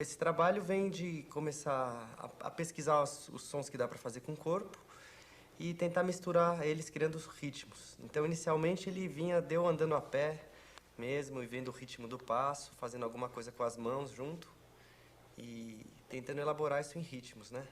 Esse trabalho vem de começar a pesquisar os sons que dá para fazer com o corpo e tentar misturar eles criando os ritmos. Então, inicialmente, ele deu andando a pé mesmo e vendo o ritmo do passo, fazendo alguma coisa com as mãos junto e tentando elaborar isso em ritmos, né?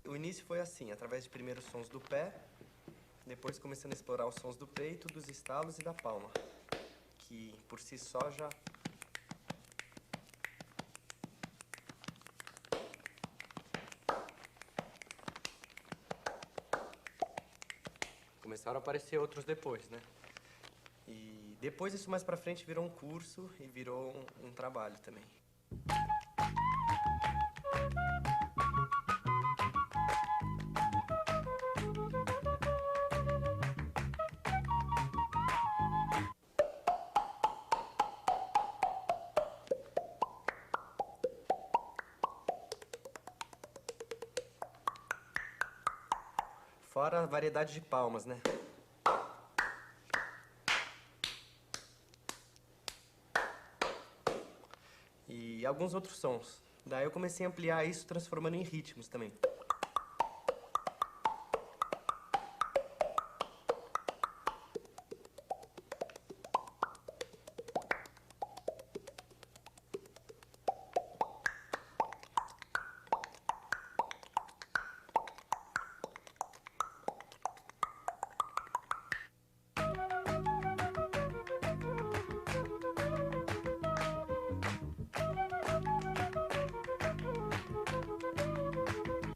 O início foi assim, através de primeiros sons do pé, depois começando a explorar os sons do peito, dos estalos e da palma, que por si só já começaram a aparecer outros depois, né? E depois isso mais pra frente virou um curso e virou um trabalho também. Fora a variedade de palmas, né? E alguns outros sons. Daí eu comecei a ampliar isso, transformando em ritmos também.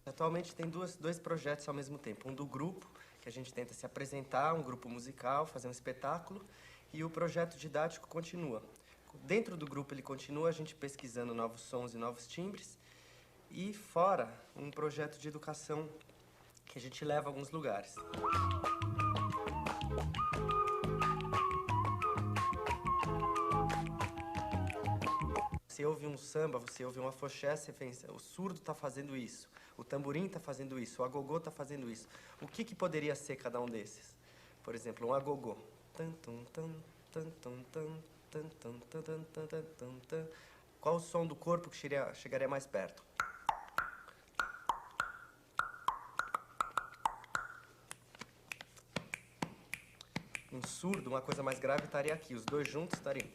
Atualmente tem dois projetos ao mesmo tempo. Um do grupo, que a gente tenta se apresentar, um grupo musical, fazer um espetáculo, e o projeto didático continua. Dentro do grupo ele continua a gente pesquisando novos sons e novos timbres, e fora, um projeto de educação que a gente leva a alguns lugares. Você ouve um samba, você ouve um afoxé, você pensa, o surdo está fazendo isso, o tamborim está fazendo isso, o agogô está fazendo isso. O que poderia ser cada um desses? Por exemplo, um agogô. Qual o som do corpo que chegaria mais perto? Um surdo, uma coisa mais grave, estaria aqui. Os dois juntos estariam.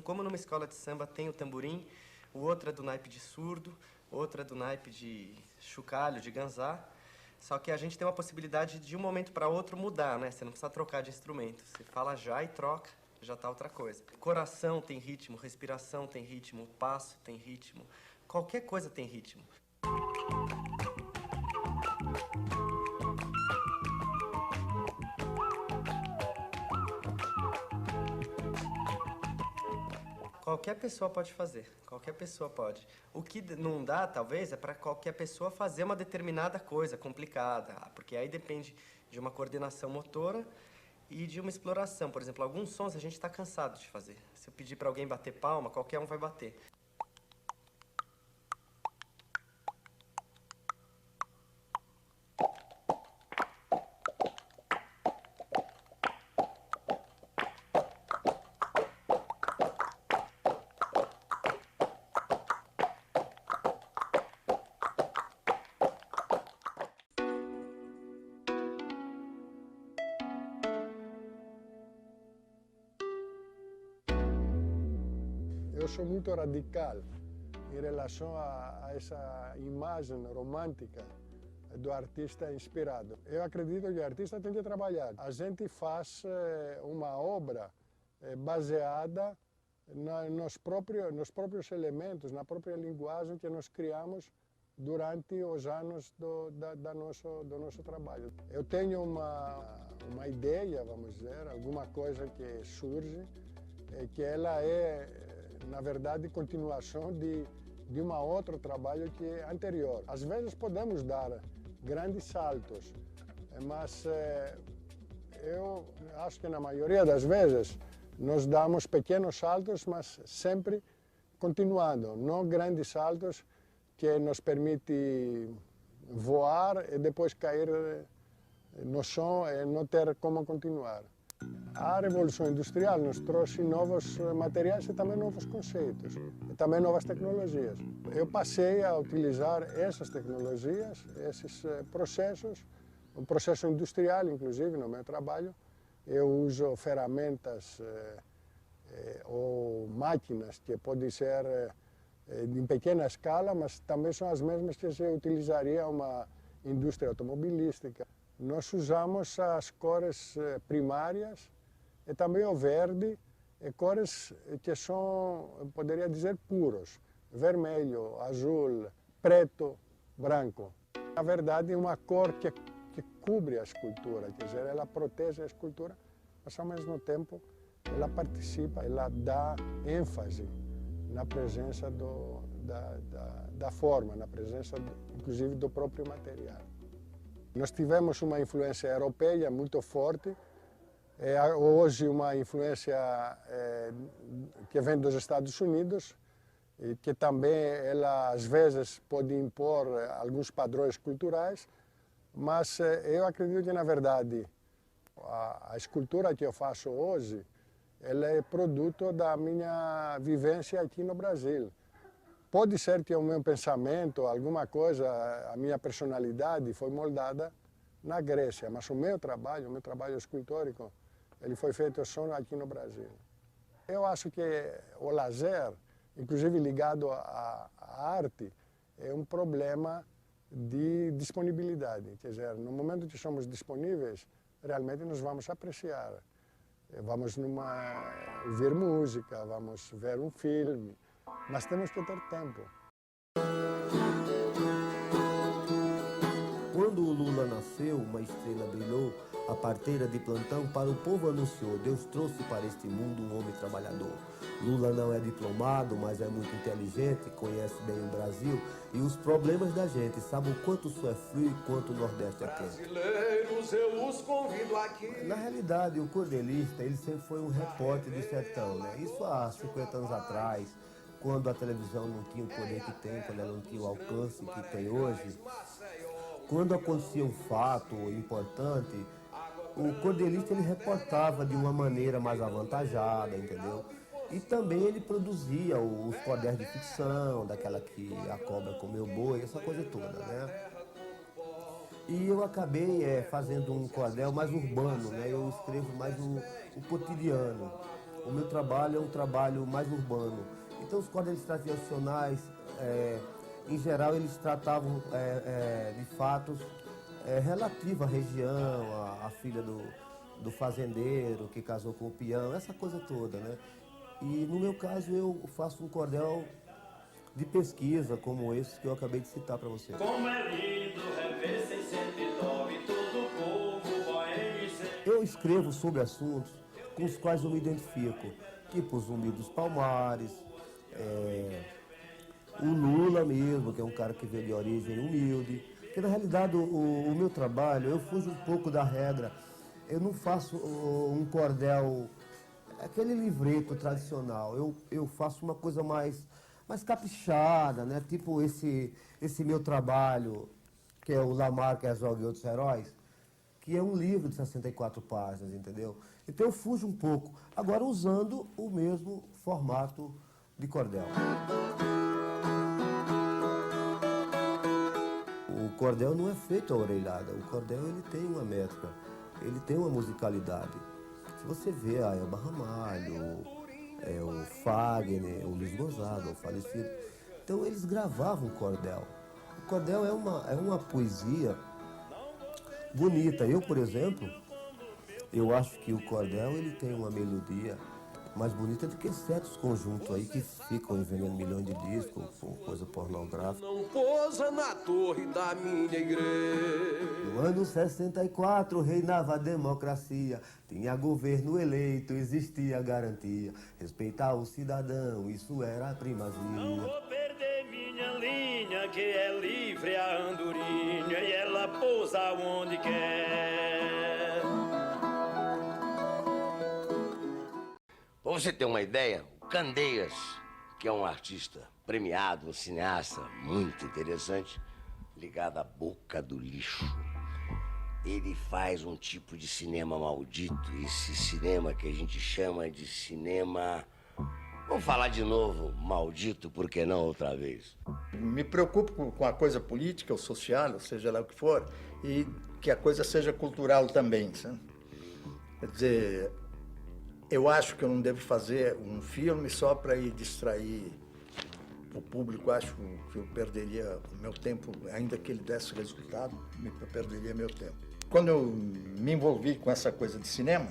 Como numa escola de samba tem o tamborim, o outro é do naipe de surdo, outro é do naipe de chocalho, de ganzá. Só que a gente tem uma possibilidade de um momento para outro mudar, né? Você não precisa trocar de instrumento. Você fala já e troca, já tá outra coisa. Coração tem ritmo, respiração tem ritmo, passo tem ritmo. Qualquer coisa tem ritmo. Qualquer pessoa pode fazer, qualquer pessoa pode. O que não dá, talvez, é para qualquer pessoa fazer uma determinada coisa complicada, porque aí depende de uma coordenação motora e de uma exploração. Por exemplo, alguns sons a gente está cansado de fazer. Se eu pedir para alguém bater palma, qualquer um vai bater. Eu sou muito radical em relação a essa imagem romântica do artista inspirado. Eu acredito que o artista tem que trabalhar. A gente faz uma obra baseada nos próprios elementos, na própria linguagem que nós criamos durante os anos do nosso trabalho. Eu tenho uma ideia, vamos dizer, alguma coisa que surge, que ela é, na verdade, continuação de um outro trabalho que é anterior. Às vezes podemos dar grandes saltos, mas eu acho que na maioria das vezes nós damos pequenos saltos, mas sempre continuando, não grandes saltos que nos permitem voar e depois cair no chão e não ter como continuar. A revolução industrial nos trouxe novos materiais e também novos conceitos, e também novas tecnologias. Eu passei a utilizar essas tecnologias, esses processos, um processo industrial, inclusive, no meu trabalho. Eu uso ferramentas ou máquinas que podem ser em pequena escala, mas também são as mesmas que se utilizaria uma indústria automobilística. Nós usamos as cores primárias e também o verde, e cores que são, poderia dizer, puros. Vermelho, azul, preto, branco. Na verdade, é uma cor que cobre a escultura, quer dizer, ela protege a escultura, mas ao mesmo tempo ela participa, ela dá ênfase na presença da forma, na presença, inclusive, do próprio material. Nós tivemos uma influência europeia muito forte, hoje uma influência que vem dos Estados Unidos, e que também ela às vezes pode impor alguns padrões culturais, mas eu acredito que, na verdade, a escultura que eu faço hoje, ela é produto da minha vivência aqui no Brasil. Pode ser que o meu pensamento, alguma coisa, a minha personalidade foi moldada na Grécia, mas o meu trabalho escultórico, ele foi feito só aqui no Brasil. Eu acho que o lazer, inclusive ligado à arte, é um problema de disponibilidade. Quer dizer, no momento que somos disponíveis, realmente nós vamos apreciar. Vamos ouvir música, vamos ver um filme, mas temos que ter tempo. Quando o Lula nasceu, uma estrela brilhou, a parteira de plantão para o povo anunciou, Deus trouxe para este mundo um homem trabalhador. Lula não é diplomado, mas é muito inteligente, conhece bem o Brasil e os problemas da gente, sabe o quanto o sul é frio e quanto o Nordeste é quente. Brasileiros, eu os convido aqui. Na realidade, o cordelista, ele sempre foi um repórter do sertão, né? Isso há 50 anos atrás, quando a televisão não tinha o poder que tem, quando ela não tinha o alcance que tem hoje. Quando acontecia um fato importante, o cordelista ele reportava de uma maneira mais avantajada, entendeu? E também ele produzia os cordéis de ficção, daquela que a cobra comeu boi, essa coisa toda, né? E eu acabei fazendo um cordel mais urbano, né? Eu escrevo mais o cotidiano. O meu trabalho é um trabalho mais urbano. Então os cordéis tradicionais, em geral, eles tratavam de fatos relativos à região, a filha do fazendeiro que casou com o peão, essa coisa toda, né? E no meu caso eu faço um cordel de pesquisa como esse que eu acabei de citar para você. Como é lindo rever 609, todo o povo vai ser. Eu escrevo sobre assuntos com os quais eu me identifico, tipo o Zumbi dos Palmares, o Lula mesmo, que é um cara que veio de origem humilde. Porque na realidade o meu trabalho, eu fujo um pouco da regra. Eu não faço um cordel, aquele livreto tradicional. Eu faço uma coisa mais caprichada, né? Tipo esse meu trabalho, que é o Lamarck, Herzog e Outros Heróis, que é um livro de 64 páginas, entendeu? Então eu fujo um pouco, agora usando o mesmo formato de cordel. O cordel não é feito à orelhada, o cordel ele tem uma métrica, ele tem uma musicalidade. Se você vê a Elba Ramalho, o Fagner, o Luiz Gonzaga, o falecido, então eles gravavam cordel. O cordel é uma poesia bonita. Eu, por exemplo, eu acho que o cordel ele tem uma melodia mais bonita do que certos conjuntos aí que ficam vendendo milhões de discos com coisa pornográfica. Não pousa na torre da minha igreja. No ano 64 reinava a democracia, tinha governo eleito, existia garantia, respeitar o cidadão, isso era a primazia. Não vou perder minha que é livre a andorinha e ela pousa onde quer. Pra você ter uma ideia, o Candeias, que é um artista premiado, um cineasta muito interessante, ligado à boca do lixo. Ele faz um tipo de cinema maldito, esse cinema que a gente chama de cinema... Vamos falar de novo, maldito, por que não outra vez? Me preocupo com a coisa política ou social, ou seja lá o que for, e que a coisa seja cultural também, sabe? Quer dizer, eu acho que eu não devo fazer um filme só para ir distrair o público. Acho que eu perderia meu tempo, ainda que ele desse resultado, eu perderia meu tempo. Quando eu me envolvi com essa coisa de cinema,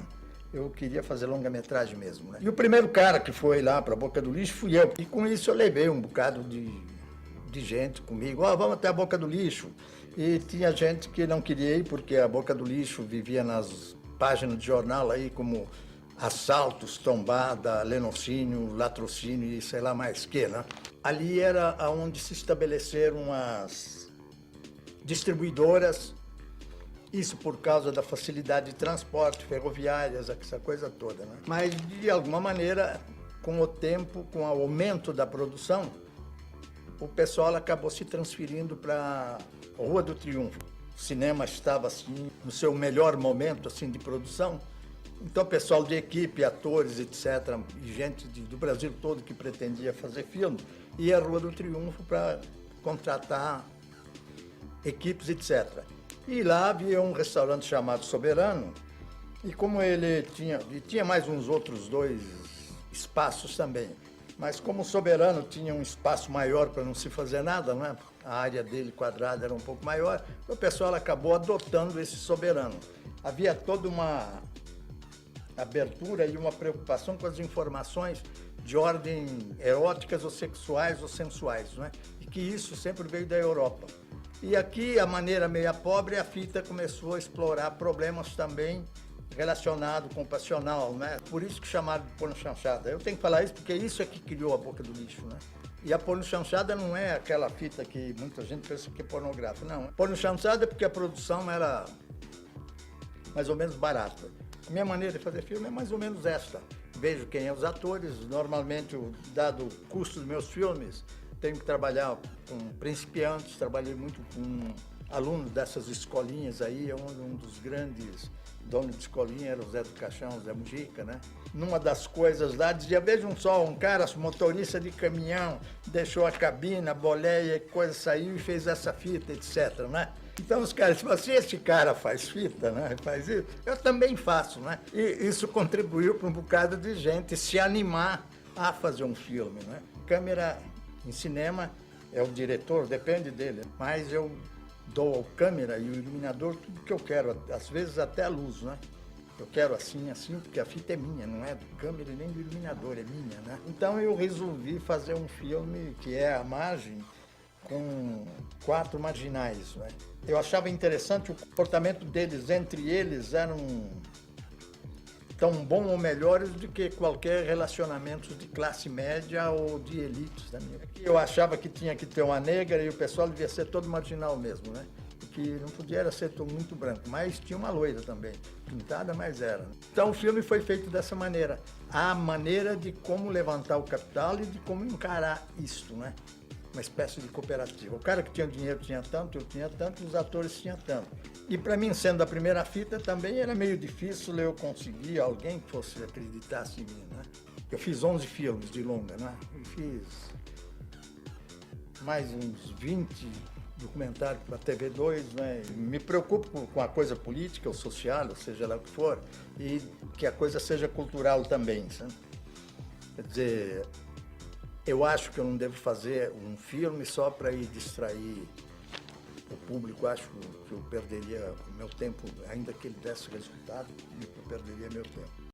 eu queria fazer longa-metragem mesmo, né? E o primeiro cara que foi lá para a Boca do Lixo fui eu. E com isso eu levei um bocado de gente comigo. Vamos até a Boca do Lixo. E tinha gente que não queria ir porque a Boca do Lixo vivia nas páginas de jornal aí como assaltos, tombada, lenocínio, latrocínio e sei lá mais que, né? Ali era onde se estabeleceram as distribuidoras, isso por causa da facilidade de transporte, ferroviárias, essa coisa toda, né? Mas, de alguma maneira, com o tempo, com o aumento da produção, o pessoal acabou se transferindo para a Rua do Triunfo. O cinema estava, assim, no seu melhor momento, assim, de produção. Então, o pessoal de equipe, atores, etc., e gente do Brasil todo que pretendia fazer filme, ia à Rua do Triunfo para contratar equipes, etc. E lá havia um restaurante chamado Soberano, e como ele tinha mais uns outros 2 espaços também, mas como o Soberano tinha um espaço maior para não se fazer nada, né? A área dele quadrada era um pouco maior, o pessoal acabou adotando esse Soberano. Havia toda uma abertura e uma preocupação com as informações de ordem eróticas ou sexuais ou sensuais, né? E que isso sempre veio da Europa. E aqui, a maneira meia pobre, a fita começou a explorar problemas também relacionados com o passional, né? Por isso que chamaram de porno chanchada. Eu tenho que falar isso porque isso é que criou a Boca do Lixo, né? E a porno chanchada não é aquela fita que muita gente pensa que é pornográfica, não. Porno chanchada é porque a produção era mais ou menos barata. A minha maneira de fazer filme é mais ou menos esta. Vejo quem é os atores, normalmente, dado o custo dos meus filmes, tenho que trabalhar com principiantes, trabalhei muito com alunos dessas escolinhas aí, um dos grandes donos de escolinha era o Zé do Caixão, o Zé Mujica, né? Numa das coisas lá, dizia, vejam só, um cara, motorista de caminhão, deixou a cabina, a boleia, coisa, saiu e fez essa fita, etc, né? Então os caras, se esse cara faz fita, né, faz isso, eu também faço, né? E isso contribuiu para um bocado de gente se animar a fazer um filme, né? Câmera em cinema é o diretor, depende dele, mas eu dou ao câmera e o iluminador tudo que eu quero, às vezes até a luz, né? Eu quero assim, assim, porque a fita é minha, não é do câmera nem do iluminador, é minha, né? Então eu resolvi fazer um filme que é A Margem, com 4 marginais, né? Eu achava interessante o comportamento deles, entre eles eram tão bom ou melhores do que qualquer relacionamento de classe média ou de elites da minha. Eu achava que tinha que ter uma negra e o pessoal devia ser todo marginal mesmo, né? Que não podia ser todo muito branco, mas tinha uma loira também, pintada, mas era. Então o filme foi feito dessa maneira, a maneira de como levantar o capital e de como encarar isto, né? Uma espécie de cooperativa. O cara que tinha dinheiro tinha tanto, eu tinha tanto, os atores tinham tanto. E para mim, sendo a primeira fita, também era meio difícil eu conseguir alguém que fosse acreditasse em mim, né? Eu fiz 11 filmes de longa, né? E fiz mais uns 20 documentários para a TV2, né? Me preocupo com a coisa política ou social, ou seja lá o que for, e que a coisa seja cultural também, sabe? Quer dizer, eu acho que eu não devo fazer um filme só para ir distrair o público. Acho que eu perderia meu tempo, ainda que ele desse resultado, eu perderia meu tempo.